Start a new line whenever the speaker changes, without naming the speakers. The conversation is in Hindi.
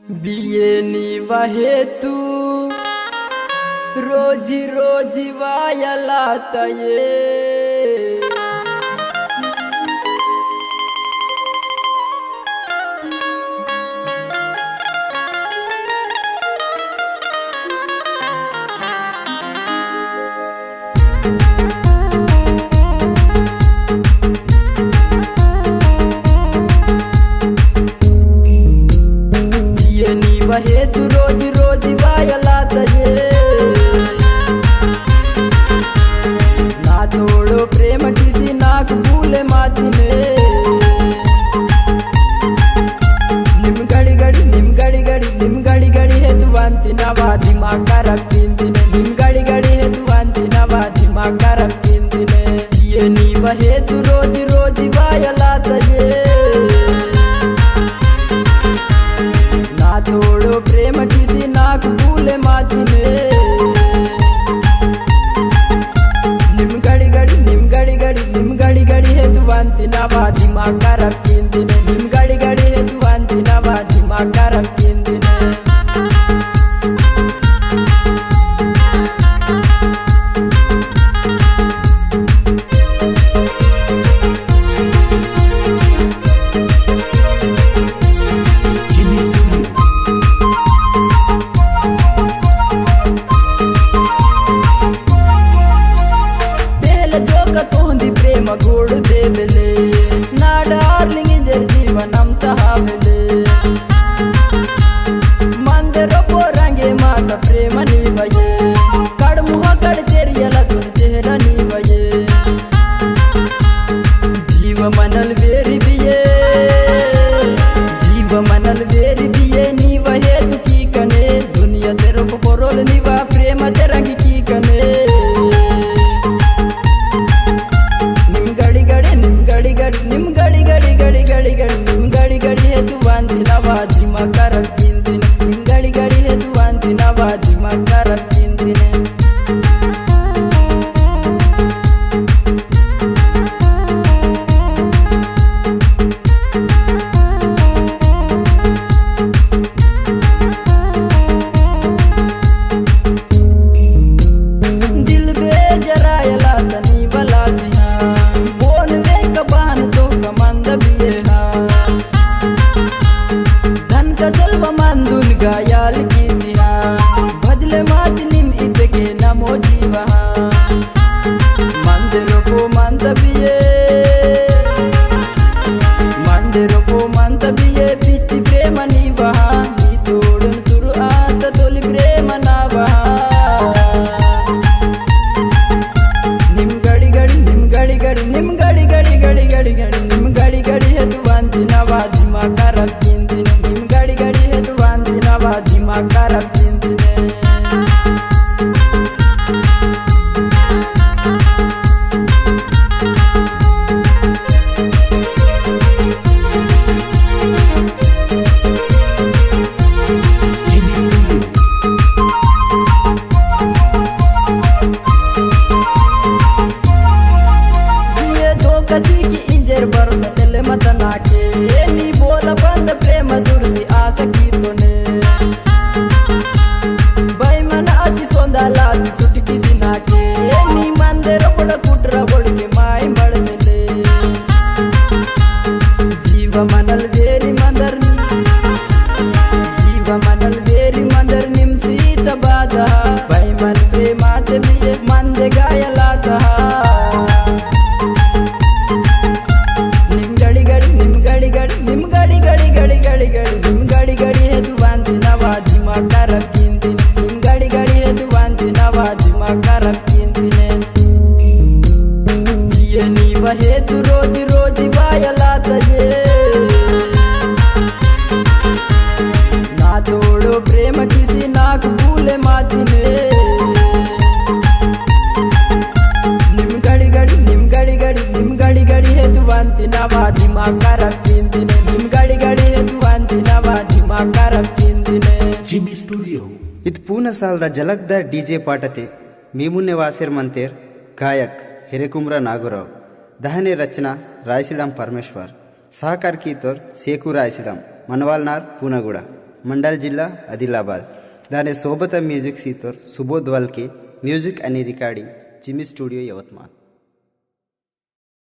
बियेनी वहेतु रोजी रोजी वायला तये वहेतु रोज रोज वायला तये ना तोड़ो प्रेम किसी नाक भूले माती ने निम गड़ी गड़ी निम गड़ी गड़ी निम गड़ी गड़ी है तू वांती नवा दिमाग का रखती ने निम गड़ी गड़ी है तू वांती नवा दिमाग का रखती ने ये नी वहेतु रोज रोज वायला तये तोड़ो प्रेम किसी नाक भूले माती ने निम गड़ी गड़ी निम गड़ी गड़ी निम गड़ी गड़ी है तू वांती नवा दिमाग का रखती ने निम गड़ी गड़ी है तू वांती नवा दिमाग का रखती ने गोड़ देवले ना डार्लिंग जर जीवन अमता हावले मंदिरों को रंगे माता प्रेम नीवये कड़ मुहा कड़ तेरियला तुन चेहरा नीवये जीव मनल वेरी बिये जीव मनल वेरी बिये नीवये तू की कने दुनिया तेरो को परोल नीवा प्रेम तेरंगी की कने निम गड़ी गड़ी गड़ी गड़ी गड़ी निम गड़ी गड़ी है तू वांती नवा दिमाग का रखती ने निम गड़ी गड़ी है तू वांती नवा दिमाग का रखती ने दिल बेजरायला तनी वाला धन का जलवा मांदुन गायाल की दिया बदले मात निम इत के नमो जीवा मंदिरों को मंतबिये मंदिरों को मंतबिये पि치 प्रेम नीवा नी तोड़न सुरु आत तोली प्रेम नावा निम गड़ी गड़ी निम गड़ी गड़ी निम गड़ी गड़ी गड़ी गड़ी गड़ी निम गड़ी गड़ी है तू वांती नवा दिमाग का रखती ने निम गड़ी गड़ी है तू वांती नवा दिमाग का रखती ने कसी की इंजर भरोसा चले मत नाके नी बोल बंद प्रेम सुरसी आस की तोने भाई मन आसी सोंदा लाती सुट किसी नाके नी मंदिर बड़ कुटरा बड़ के माई बड़ से जीव मनल वेरी मंदर जीव मनल वेरी मंदर निम सीत बाधा भाई मन प्रेमात भी मंद गायला था निम गड़ी गड़ी निम गड़ी गड़ी गड़ी गड़ी गड़ी निम गड़ी गड़ी है तू वांती नवा दिमाग का रखती ने निम गड़ी गड़ी है तू वांती नवा दिमाग का रखती ने ये नी वहे तू रोज रोज वायला तये ना तोड़ो प्रेम किसी नाक भूले माती ने निम गड़ी गड़ी निम गड़ी गड़ी निम गड़ी गड़ी है तू वांती नवा दिमाग का रखती ने निम गड़ी गड़ी है तू वांती नवा दिमाग का रखती ने
जिमी स्टूडियो
ಇದು ಪೂನ ಸಾಲದ ಜಲಕ್ದಾರ್ ಡಿಜೆ ಪಾಟತೆ ಮೀಮುನ್ನೆ ವಾಸಿರ್ ಮಂತೇರ್ ಗಾಯಕ್ ಹಿರೇಕುಮ್ರ ನಾಗರಾವ್ ದಹನೆ ರಚನಾ ರಾಯಸಿಡಂ ಪರಮೇಶ್ವರ್ सहकार की तौर सेकू रायसिडम मनवालनार पूनागुड़ा मंडल जिल्हा आदिलाबाद. दाने सोबत म्युझिक सीतोर सुबोध वालके म्युझिक आणि रिकॉर्डिंग जिमी स्टुडिओ यवतमाळ.